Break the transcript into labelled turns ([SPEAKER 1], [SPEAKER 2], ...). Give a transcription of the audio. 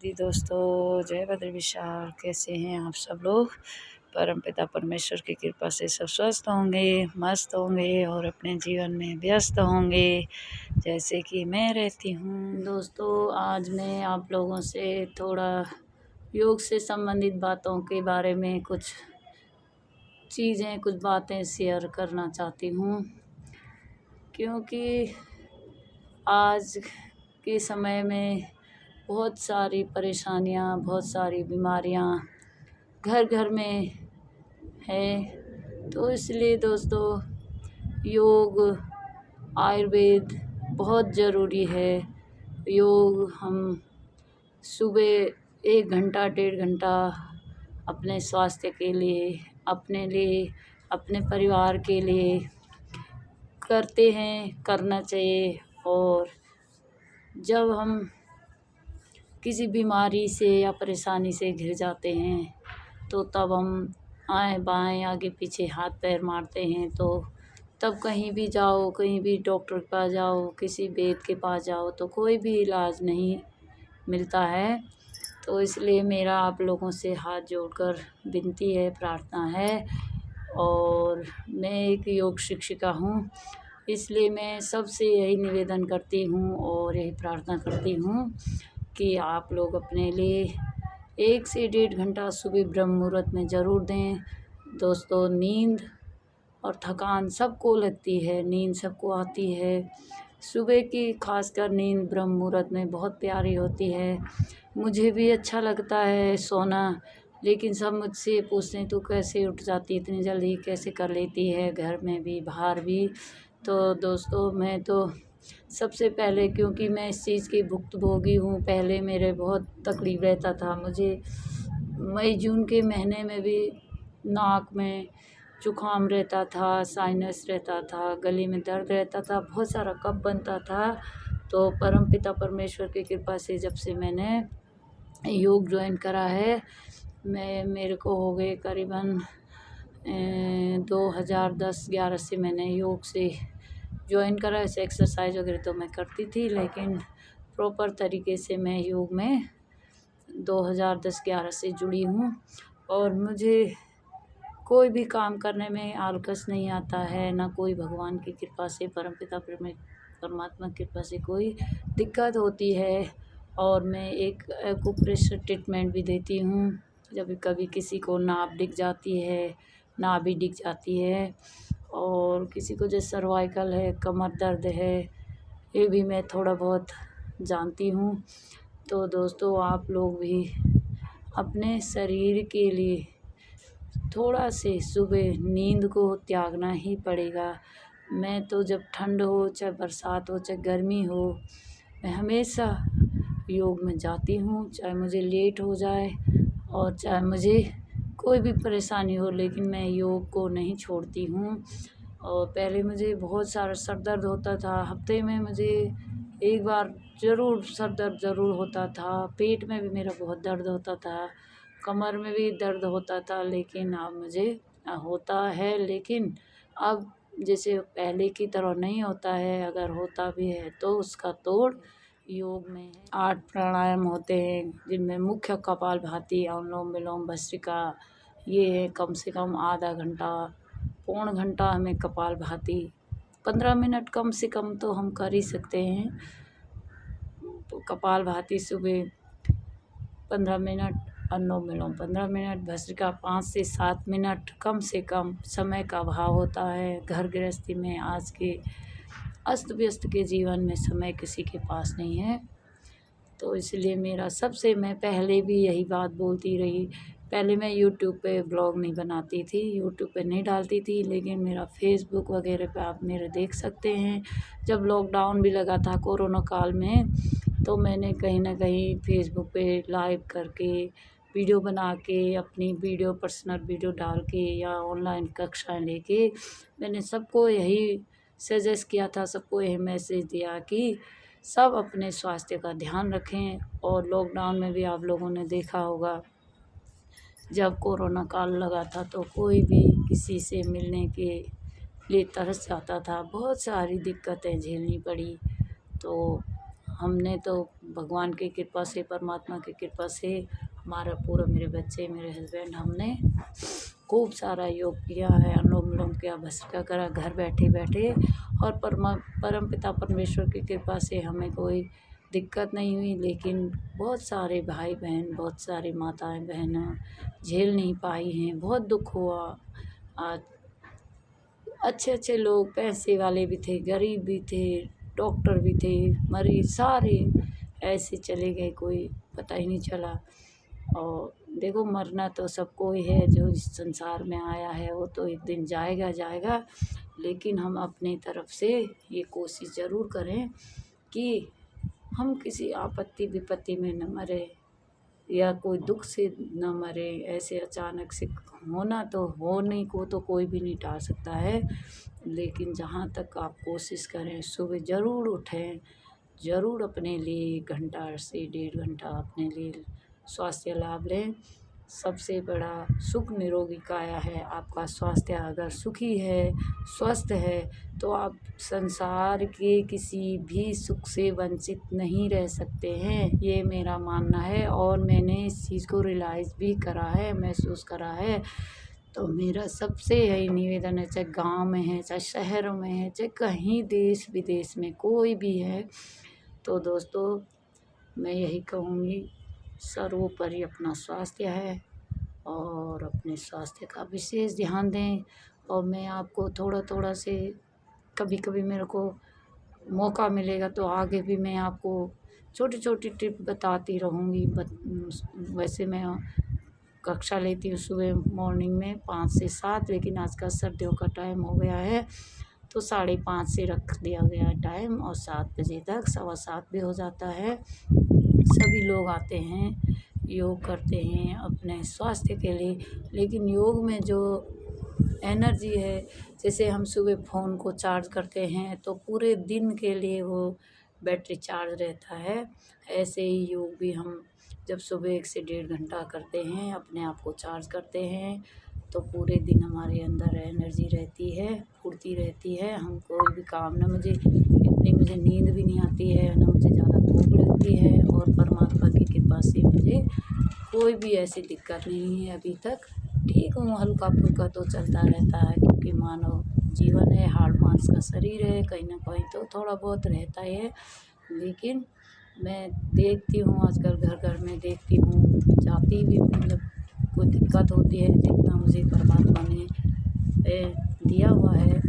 [SPEAKER 1] जी दोस्तों, जय बद्र विशाल। कैसे हैं आप सब लोग? परमपिता परमेश्वर की कृपा से सब स्वस्थ होंगे, मस्त होंगे और अपने जीवन में व्यस्त होंगे जैसे कि मैं रहती हूँ। दोस्तों, आज मैं आप लोगों से थोड़ा योग से संबंधित बातों के बारे में कुछ बातें शेयर करना चाहती हूँ, क्योंकि आज के समय में बहुत सारी परेशानियाँ, बहुत सारी बीमारियाँ घर घर में है। तो इसलिए दोस्तों, योग, आयुर्वेद बहुत ज़रूरी है। योग हम सुबह 1 घंटा 1.5 घंटा अपने स्वास्थ्य के लिए, अपने परिवार के लिए करते हैं, करना चाहिए। और जब हम किसी बीमारी से या परेशानी से घिर जाते हैं तो तब हम आएँ बाएँ आगे पीछे हाथ पैर मारते हैं। तो तब कहीं भी जाओ, कहीं भी डॉक्टर के पास जाओ, किसी वैद्य के पास जाओ तो कोई भी इलाज नहीं मिलता है। तो इसलिए मेरा आप लोगों से हाथ जोड़कर विनती है, प्रार्थना है। और मैं एक योग शिक्षिका हूँ, इसलिए मैं सबसे यही निवेदन करती हूँ और यही प्रार्थना करती हूँ कि आप लोग अपने लिए 1 से 1.5 घंटा सुबह ब्रह्म मुहूर्त में ज़रूर दें। दोस्तों, नींद और थकान सबको लगती है, नींद सबको आती है। सुबह की खासकर नींद ब्रह्म मुहूर्त में बहुत प्यारी होती है। मुझे भी अच्छा लगता है सोना, लेकिन सब मुझसे पूछते हैं तू कैसे उठ जाती है इतनी जल्दी, कैसे कर लेती है, घर में भी बाहर भी। तो दोस्तों, मैं तो सबसे पहले, क्योंकि मैं इस चीज़ की भुक्तभोगी हूँ, पहले मेरे बहुत तकलीफ़ रहता था। मुझे मई जून के महीने में भी नाक में जुकाम रहता था, साइनस रहता था, गले में दर्द रहता था, बहुत सारा कफ बनता था। तो परमपिता परमेश्वर की कृपा से जब से मैंने योग ज्वाइन करा है, मेरे को हो गए करीबन 2010-11 से मैंने योग से ज्वाइन करा। ऐसे एक्सरसाइज वगैरह तो मैं करती थी, लेकिन प्रॉपर तरीके से मैं योग में 2010-11 से जुड़ी हूँ। और मुझे कोई भी काम करने में आलस नहीं आता है, ना कोई भगवान की कृपा से, परमपिता परमात्मा की कृपा से कोई दिक्कत होती है। और मैं एक एक्यूप्रेशर ट्रीटमेंट भी देती हूँ। जब कभी किसी को नाभ दिख जाती है, नाभि दिख जाती है, और किसी को जैसे सर्वाइकल है, कमर दर्द है, ये भी मैं थोड़ा बहुत जानती हूँ। तो दोस्तों, आप लोग भी अपने शरीर के लिए थोड़ा से सुबह नींद को त्यागना ही पड़ेगा। मैं तो जब ठंड हो, चाहे बरसात हो, चाहे गर्मी हो, मैं हमेशा योग में जाती हूँ, चाहे मुझे लेट हो जाए और चाहे मुझे कोई भी परेशानी हो, लेकिन मैं योग को नहीं छोड़ती हूँ। और पहले मुझे बहुत सारा सर दर्द होता था, हफ्ते में मुझे 1 बार ज़रूर सर दर्द ज़रूर होता था। पेट में भी मेरा बहुत दर्द होता था, कमर में भी दर्द होता था, लेकिन अब मुझे होता है, लेकिन अब जैसे पहले की तरह नहीं होता है। अगर होता भी है तो उसका तोड़ योग में है। 8 प्राणायाम होते हैं, जिनमें मुख्य कपालभाति, अनुलोम विलोम, भस्त्रिका, ये है। कम से कम आधा घंटा, पौन घंटा हमें कपालभाति, 15 मिनट कम से कम तो हम कर ही सकते हैं। तो कपालभाति सुबह 15 मिनट, अनुलोम विलोम 15 मिनट, भस्त्रिका 5 से 7 मिनट, कम से कम। समय का अभाव होता है घर गृहस्थी में, आज के अस्त व्यस्त के जीवन में समय किसी के पास नहीं है। तो इसलिए मैं पहले भी यही बात बोलती रही। पहले मैं यूट्यूब पे ब्लॉग नहीं बनाती थी, यूट्यूब पे नहीं डालती थी, लेकिन मेरा फेसबुक वगैरह पे आप मेरे देख सकते हैं। जब लॉकडाउन भी लगा था कोरोना काल में, तो मैंने कहीं ना कहीं फेसबुक पे लाइव करके, वीडियो बना के, अपनी वीडियो, पर्सनल वीडियो डाल के या ऑनलाइन कक्षाएं लेके मैंने सबको यही सजेस्ट किया था, सबको यही मैसेज दिया कि सब अपने स्वास्थ्य का ध्यान रखें। और लॉकडाउन में भी आप लोगों ने देखा होगा, जब कोरोना काल लगा था तो कोई भी किसी से मिलने के लिए तरस जाता था, बहुत सारी दिक्कतें झेलनी पड़ी। तो हमने तो भगवान की कृपा से, परमात्मा की कृपा से, हमारा पूरा, मेरे बच्चे, मेरे हस्बैंड, हमने खूब सारा योग किया है, अनुलोम विलोम किया, भस्त्रिका करा घर बैठे बैठे। और परमपिता परमेश्वर की कृपा से हमें कोई दिक्कत नहीं हुई। लेकिन बहुत सारे भाई बहन, बहुत सारी माताएं बहनें झेल नहीं पाई हैं, बहुत दुख हुआ। आज अच्छे अच्छे लोग, पैसे वाले भी थे, गरीब भी थे, डॉक्टर भी थे, मरीज सारे ऐसे चले गए, कोई पता ही नहीं चला। और देखो, मरना तो सबको ही है, जो इस संसार में आया है वो तो एक दिन जाएगा जाएगा। लेकिन हम अपनी तरफ से ये कोशिश ज़रूर करें कि हम किसी आपत्ति विपत्ति में न मरे, या कोई दुख से न मरे। ऐसे अचानक से होना तो होने को तो कोई भी नहीं टाल सकता है। लेकिन जहाँ तक आप कोशिश करें, सुबह ज़रूर उठें, ज़रूर अपने लिए 1 घंटा से 1.5 घंटा अपने लिए स्वास्थ्य लाभ लें। सबसे बड़ा सुख निरोगी काया है। आपका स्वास्थ्य अगर सुखी है, स्वस्थ है, तो आप संसार के किसी भी सुख से वंचित नहीं रह सकते हैं, ये मेरा मानना है। और मैंने इस चीज़ को रियलाइज़ भी करा है, महसूस करा है। तो मेरा सबसे यही निवेदन है, चाहे गाँव में है, चाहे शहरों में है, चाहे कहीं देश विदेश में कोई भी है, तो दोस्तों मैं यही कहूँगी, सर्वोपरि अपना स्वास्थ्य है और अपने स्वास्थ्य का विशेष ध्यान दें। और मैं आपको थोड़ा थोड़ा से, कभी कभी मेरे को मौका मिलेगा तो आगे भी मैं आपको छोटी छोटी टिप बताती रहूँगी। वैसे मैं कक्षा लेती हूँ सुबह मॉर्निंग में 5 से 7, लेकिन आजकल सर्दियों का टाइम हो गया है तो 5:30 से रख दिया गया है टाइम, और 7 बजे तक, 7:15 भी हो जाता है। सभी लोग आते हैं, योग करते हैं अपने स्वास्थ्य के लिए। लेकिन योग में जो एनर्जी है, जैसे हम सुबह फ़ोन को चार्ज करते हैं तो पूरे दिन के लिए वो बैटरी चार्ज रहता है, ऐसे ही योग भी हम जब सुबह 1 से 1.5 घंटा करते हैं, अपने आप को चार्ज करते हैं, तो पूरे दिन हमारे अंदर एनर्जी रहती है, फुर्ती रहती है। हम कोई भी काम, ना मुझे नींद भी नहीं आती है, ना मुझे ज़्यादा भूख लगती है, और परमात्मा की कृपा से मुझे कोई भी ऐसी दिक्कत नहीं है अभी तक। ठीक हूँ, हल्का फुल्का तो चलता रहता है, क्योंकि मानव जीवन है, हाड़ मांस का शरीर है, कहीं ना कहीं तो थोड़ा बहुत रहता ही है। लेकिन मैं देखती हूँ आजकल घर घर में देखती हूँ, जाती भी, मतलब कोई दिक्कत होती है, जितना मुझे परमात्मा ने दिया हुआ है